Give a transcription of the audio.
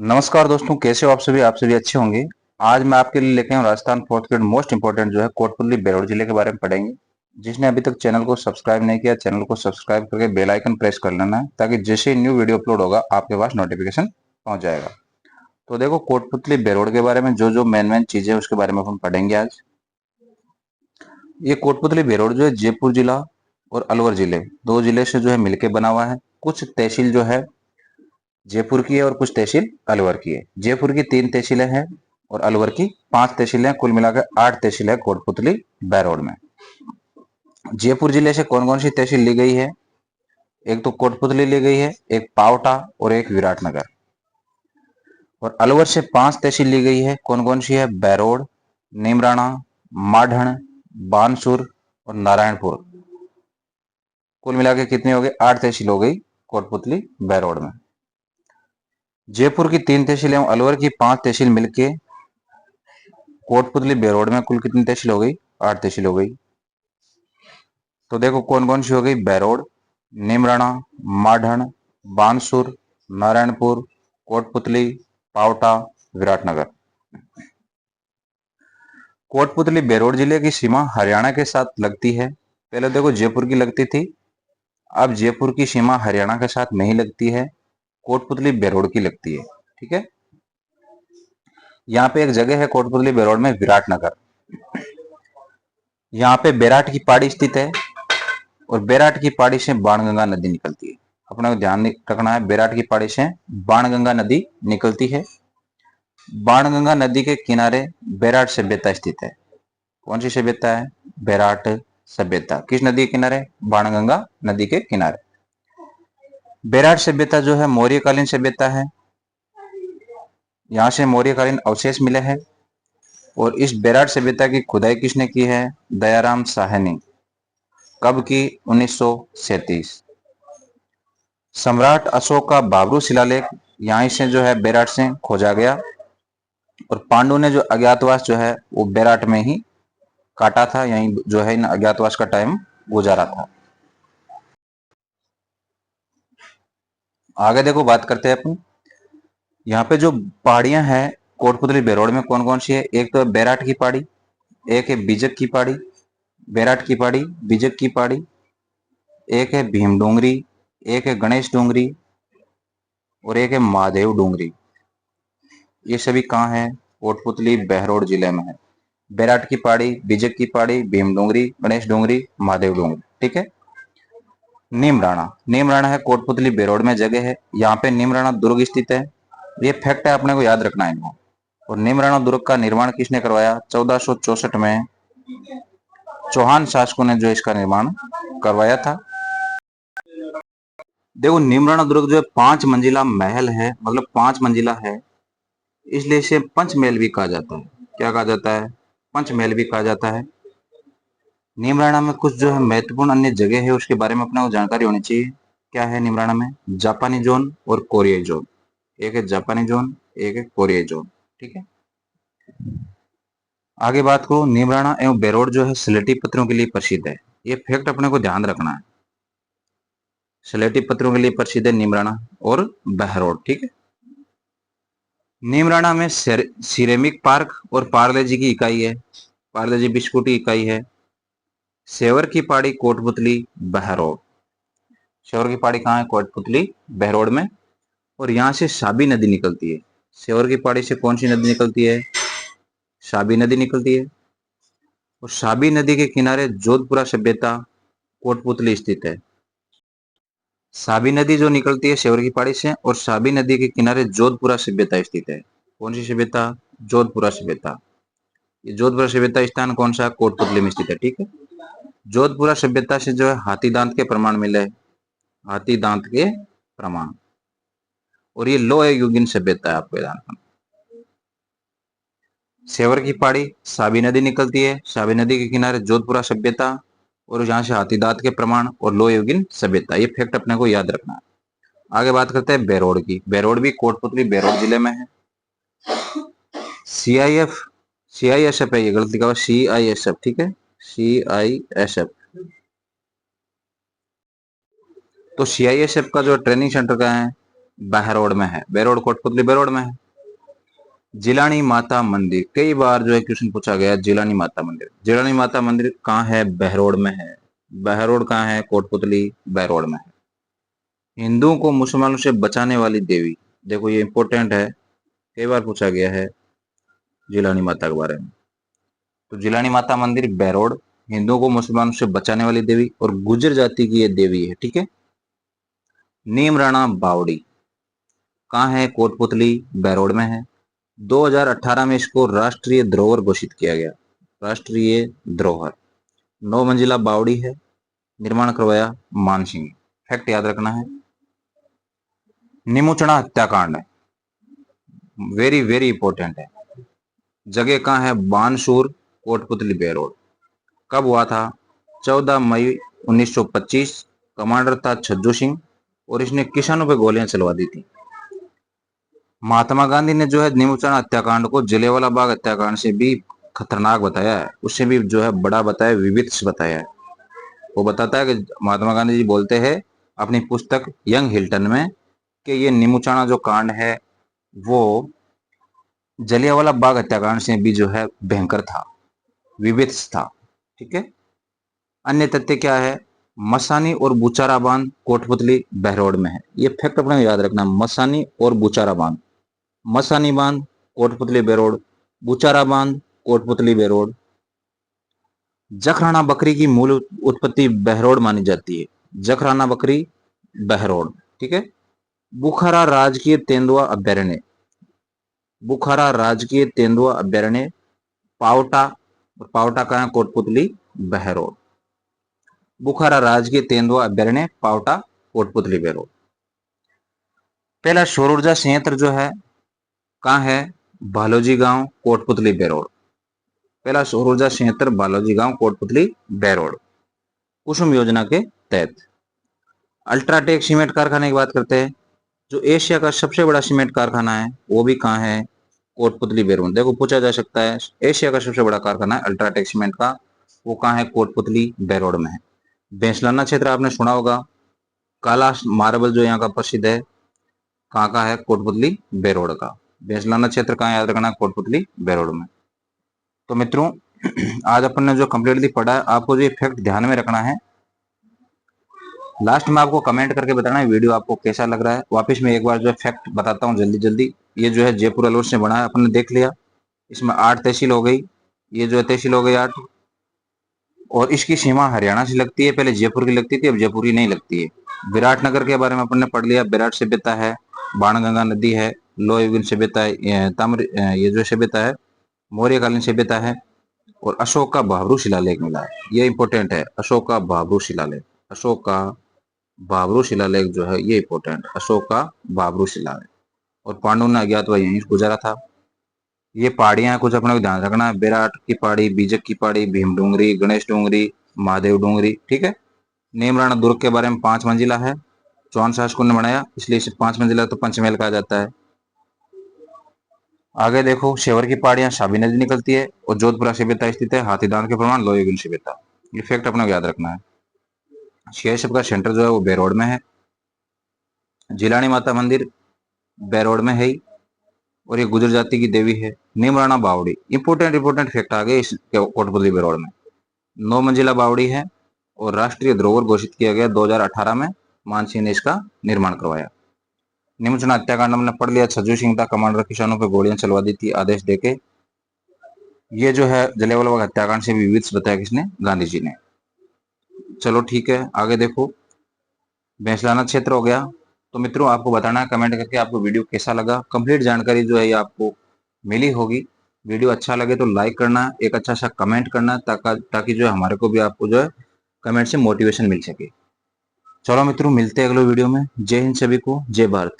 नमस्कार दोस्तों, कैसे हो आप सभी अच्छे होंगे। आज मैं आपके लिए लेके आया हूँ Rajasthan fourth grade most important जो है कोटपुतली बेरोड जिले के बारे में पढ़ेंगे। जिसने अभी तक चैनल को सब्सक्राइब नहीं किया, चैनल को सब्सक्राइब करके बेल आइकन प्रेस कर लेना है, ताकि जैसे ही न्यू वीडियो अपलोड होगा आपके पास नोटिफिकेशन पहुंच जाएगा। तो देखो, कोटपुतली बेरोड के बारे में जो जो मेन चीजें उसके बारे में हम पढ़ेंगे आज। ये कोटपुतली बेरोड जो है जयपुर जिला और अलवर जिले, दो जिले से जो है मिलके बना हुआ है। कुछ तहसील जो है जयपुर की है और कुछ तहसील अलवर की है। जयपुर की 3 तहसीलें हैं और अलवर की 5 तहसीलें हैं। कुल मिलाकर 8 तहसील है कोटपुतली बैरोड में। जयपुर जिले से कौन कौन सी तहसील ली गई है? एक तो कोटपुतली ली गई है, एक पावटा और एक विराटनगर। और अलवर से 5 तहसील ली गई है। कौन कौन सी है? बैरोड, नीमराणा, माढ़न, बानसूर और नारायणपुर। कुल मिला के कितनी हो गई? 8 तहसील हो गई कोटपुतली बैरोड में। जयपुर की 3 तहसीलें और अलवर की 5 तहसील मिलके कोटपुतली बेरोड में कुल कितनी तहसील हो गई? 8 तहसील हो गई। तो देखो कौन कौन सी हो गई? बैरोड, नीमराणा, माढ़न, बानसूर, नारायणपुर, कोटपुतली, पावटा, विराटनगर। कोटपुतली बेरोड जिले की सीमा हरियाणा के साथ लगती है। पहले देखो जयपुर की लगती थी, अब जयपुर की सीमा हरियाणा के साथ नहीं लगती है, कोटपुतली बेरोड की लगती है। ठीक है। यहाँ पे एक जगह है कोटपुतली बेरोड में, विराटनगर। यहाँ पे बैराट की पहाड़ी स्थित है और बैराट की पहाड़ी से बाणगंगा नदी निकलती है। अपने को ध्यान रखना है, बैराट की पहाड़ी से बाणगंगा नदी निकलती है। बाणगंगा नदी के किनारे बैराट सभ्यता स्थित है। कौन सी सभ्यता है? बैराट सभ्यता। किस नदी के किनारे? बाणगंगा नदी के किनारे। बैराट सभ्यता जो है मौर्यकालीन सभ्यता है। यहाँ से मौर्यकालीन अवशेष मिले हैं। और इस बैराट सभ्यता की खुदाई किसने की है? दयाराम साह ने। कब की? 1937। सम्राट अशोक का बाबरू शिलालेख यहीं से जो है बैराट से खोजा गया। और पांडु ने जो अज्ञातवास जो है वो बैराट में ही काटा था, यहीं जो है इन अज्ञातवास का टाइम गुजारा था। आगे देखो, बात करते हैं अपन। यहाँ पे जो पहाड़ियां हैं कोटपुतली बेरोड में कौन कौन सी है? एक तो है बैराट की पहाड़ी, एक है बीजक की पहाड़ी, बैराट की पहाड़ी, बीजक की पहाड़ी, एक है भीम डोंगरी, एक है गणेश डोंगरी और एक है महादेव डोंगरी। ये सभी कहाँ है? कोटपुतली बहरोड जिले में है। बैराट की पहाड़ी, बीजक की पहाड़ी, भीम डोंगरी, गणेश डोंगरी, महादेव डोंगरी। ठीक है। नीमराणा, नीमराणा है कोटपुतली बेरोड में जगह है। यहाँ पे नीमराणा दुर्ग स्थित है। ये फैक्ट है, अपने को याद रखना है इनको। और नीमराणा दुर्ग का निर्माण किसने करवाया? 1464 में चौहान शासकों ने जो इसका निर्माण करवाया था। देखो नीमराणा दुर्ग जो है 5 मंजिला महल है, मतलब 5 मंजिला है, इसलिए इसे पंचमहल भी कहा जाता है। क्या कहा जाता है? पंचमहल भी कहा जाता है। नीमराणा में कुछ जो है महत्वपूर्ण अन्य जगह है, उसके बारे में अपना को जानकारी होनी चाहिए। क्या है नीमराणा में? जापानी जोन और कोरियाई जोन। एक है जापानी जोन, एक है कोरियाई जोन। ठीक है। आगे बात करो, नीमराणा एवं बेरोड जो है स्लेटी पत्थरों के लिए प्रसिद्ध है। ये फैक्ट अपने को ध्यान रखना है। स्लेटी पत्थरों के लिए प्रसिद्ध है नीमराणा और बहरोड। ठीक है। नीमराणा में सिरेमिक पार्क और पार्ले जी की इकाई है। पार्ले जी बिस्कुट की इकाई है। सेवर की पहाड़ी कोटपुतली बहरोड। सेवर की पहाड़ी कहाँ है? कोटपुतली बहरोड में। और यहाँ से साबी नदी निकलती है। सेवर की पहाड़ी से कौन सी नदी निकलती है? साबी नदी निकलती है। और साबी नदी के किनारे जोधपुरा सभ्यता कोटपुतली स्थित है। साबी नदी जो निकलती है सेवर की पहाड़ी से, और साबी नदी के किनारे जोधपुरा सभ्यता स्थित है। कौन सी सभ्यता? जोधपुरा सभ्यता। ये जोधपुरा सभ्यता स्थान कौन सा? कोटपुतली में स्थित है। ठीक है। जोधपुरा सभ्यता से जो है हाथी दांत के प्रमाण मिले। हाथी दांत के प्रमाण। और ये लोह युगीन सभ्यता है, आपको ध्यान रखना। सेवर की पहाड़ी, साबी नदी निकलती है, साबी नदी के किनारे जोधपुरा सभ्यता, और यहाँ से हाथी दांत के प्रमाण और लोह युगीन सभ्यता। ये फैक्ट अपने को याद रखना है। आगे बात करते हैं बेरोड की। बेरोड भी कोटपुतली बेरोड जिले में है। CIF है, ये गलती का CISF। ठीक है। CISF। तो CISF का जो ट्रेनिंग सेंटर का है बहरोड में है। बेरोड कोटपुतली बेरोड में है। जिलानी माता मंदिर, कई बार जो है क्वेश्चन पूछा गया। जिलानी माता मंदिर, जिलानी माता मंदिर कहाँ है? बहरोड में है। बहरोड कहाँ है? कोटपुतली बहरोड में है। हिंदुओं को मुसलमानों से बचाने वाली देवी, देखो ये इंपॉर्टेंट है, कई बार पूछा गया है जिलानी माता के बारे में। तो जिलानी माता मंदिर बहरोड, हिंदुओं को मुसलमानों से बचाने वाली देवी और गुर्जर जाति की ये देवी है, ठीक है। नीम राणा बावड़ी कहाँ है? कोटपुतली बहरोड में है। 2018 में इसको राष्ट्रीय धरोहर घोषित किया गया। राष्ट्रीय धरोहर। 9 मंजिला बावड़ी है, निर्माण करवाया मानसिंह। फैक्ट याद रखना है। निमुचना हत्याकांड, वेरी वेरी इंपॉर्टेंट है। जगह कहाँ है? बानसूर कोटपुतली बेरोड। कब हुआ था? 14 मई 1925। कमांडर था छज्जू सिंह और इसने किसानों पे गोलियां चलवा दी थी। महात्मा गांधी ने जो है निमुचना हत्याकांड को जलियांवाला बाग हत्याकांड से भी खतरनाक बताया है, उससे भी जो है बड़ा बताया, विविध बताया है। वो बताता है कि महात्मा गांधी जी बोलते हैं अपनी पुस्तक यंग हिल्टन में कि ये निमुचाना जो कांड है वो जलियांवाला बाग हत्याकांड से भी जो है भयंकर था, विविध था, ठीक है। अन्य तथ्य क्या है? मसानी और बुचारा बांध कोटपुतली बहरोड में है। ये फैक्ट अपने याद रखना, मसानी और बुचारा बांध। मसानी बांध कोटपुतली बेरोड, बुचारा बांध कोटपुतली बेरोड। जखराना बकरी की मूल उत्पत्ति बहरोड मानी जाती है। जखराना बकरी बहरोड, ठीक है। बुखारा राजकीय तेंदुआ अभ्यारण्य, बुखारा राजकीय तेंदुआ अभ्यारण्य पावटा, पावटा का है कोटपुतली बहरोड। बुखारा राजकीय तेंदुआ अभ्यारण्य पावटा कोटपुतली बहरोड। पहला सौर ऊर्जा संयंत्र जो है कहाँ है? बालोजी गांव कोटपुतली बहरोड। पहला सौर ऊर्जा संयंत्र बालोजी गांव कोटपुतली बहरोड, कुसुम योजना के तहत। अल्ट्राटेक सीमेंट कारखाने की बात करते हैं। जो एशिया का सबसे बड़ा सीमेंट कारखाना है वो भी कहाँ है? कोटपुतली बेरोड। देखो पूछा जा सकता है, एशिया का सबसे बड़ा कारखाना है अल्ट्राटेक सीमेंट का, वो कहाँ है? कोटपुतली बेरोड में है। बेंसलाना क्षेत्र आपने सुना होगा, काला मार्बल जो यहाँ का प्रसिद्ध है, कहाँ का है? कोटपुतली बेरोड का। बेंसलाना क्षेत्र कहाँ याद रखना? कोटपुतली बेरोड में। तो मित्रों आज अपन ने जो कंप्लीटली पढ़ा है, आपको जो फैक्ट ध्यान में रखना है। लास्ट में आपको कमेंट करके बताना है वीडियो आपको कैसा लग रहा है। वापस में एक बार जो है फैक्ट बताता हूँ जल्दी जल्दी। ये जो है जयपुर अलवर से बना है, अपन ने देख लिया। इसमें 8 तहसील हो गई, ये जो है तहसील हो गई 8, और इसकी सीमा हरियाणा से लगती है। पहले जयपुर की लगती थी, अब जयपुर की नहीं लगती है। विराटनगर के बारे में अपन ने पढ़ लिया, विराट सभ्यता है, बाणगंगा नदी है, लोह युगीन सभ्यता है, ताम्र ये जो सभ्यता है मौर्यकालीन सभ्यता है, और अशोक का भाबरू शिलालेख मिला है। ये इंपॉर्टेंट है, अशोक का भाबरू शिलालेख। अशोक का भाबरू शिलालेख जो है ये इंपॉर्टेंट, अशोक का भाबरू शिलालेख। और पांडु ने अज्ञातवास यहीं गुजारा था। ये पहाड़ियां कुछ अपने को ध्यान रखना है, बेराट की पहाड़ी, बीजक की पहाड़ी, भीम डूंगरी, गणेश डूंगरी, महादेव डूंगरी, ठीक है। नेमराना दुर्ग के बारे में 5 मंजिला है, चौहान शासकों ने बनाया, इसलिए इसे 5 मंजिला तो पंचमहल कहा जाता है। आगे देखो, शेवर की पहाड़ियां शाबी नदी निकलती है, और जोधपुरा सभ्यता स्थित है, हाथीदांत के प्रमाण लोह युगीन सभ्यता। ये फैक्ट अपने को याद रखना है। शेषव का सेंटर जो है वो बेरोड में है। जिलानी माता मंदिर बेरोड में है ही, और ये गुजर जाति की देवी है। नीमराना बावड़ी, इंपोर्टेंट फैक्ट आ गए इस कोटपुतली बेरोड में। 9 मंजिला बावड़ी है और राष्ट्रीय धरोहर घोषित किया गया 2018 में। मानसिंह ने इसका निर्माण करवाया। निमुचना हत्याकांड हमने पढ़ लिया। छज्जू सिंह था कमांडर, किसानों पर गोलियां चलवा दी थी आदेश देके। ये जो है जलियांवाला बाग हत्याकांड से भी विविध बताया किसने? गांधी जी ने। चलो ठीक है, आगे देखो, भैंसलाना क्षेत्र हो गया। तो मित्रों आपको बताना है कमेंट करके आपको वीडियो कैसा लगा। कंप्लीट जानकारी जो है ये आपको मिली होगी। वीडियो अच्छा लगे तो लाइक करना, एक अच्छा सा कमेंट करना, ताकि जो है हमारे को भी आपको जो है कमेंट से मोटिवेशन मिल सके। चलो मित्रों मिलते हैं अगले वीडियो में। जय हिंद सभी को, जय भारत।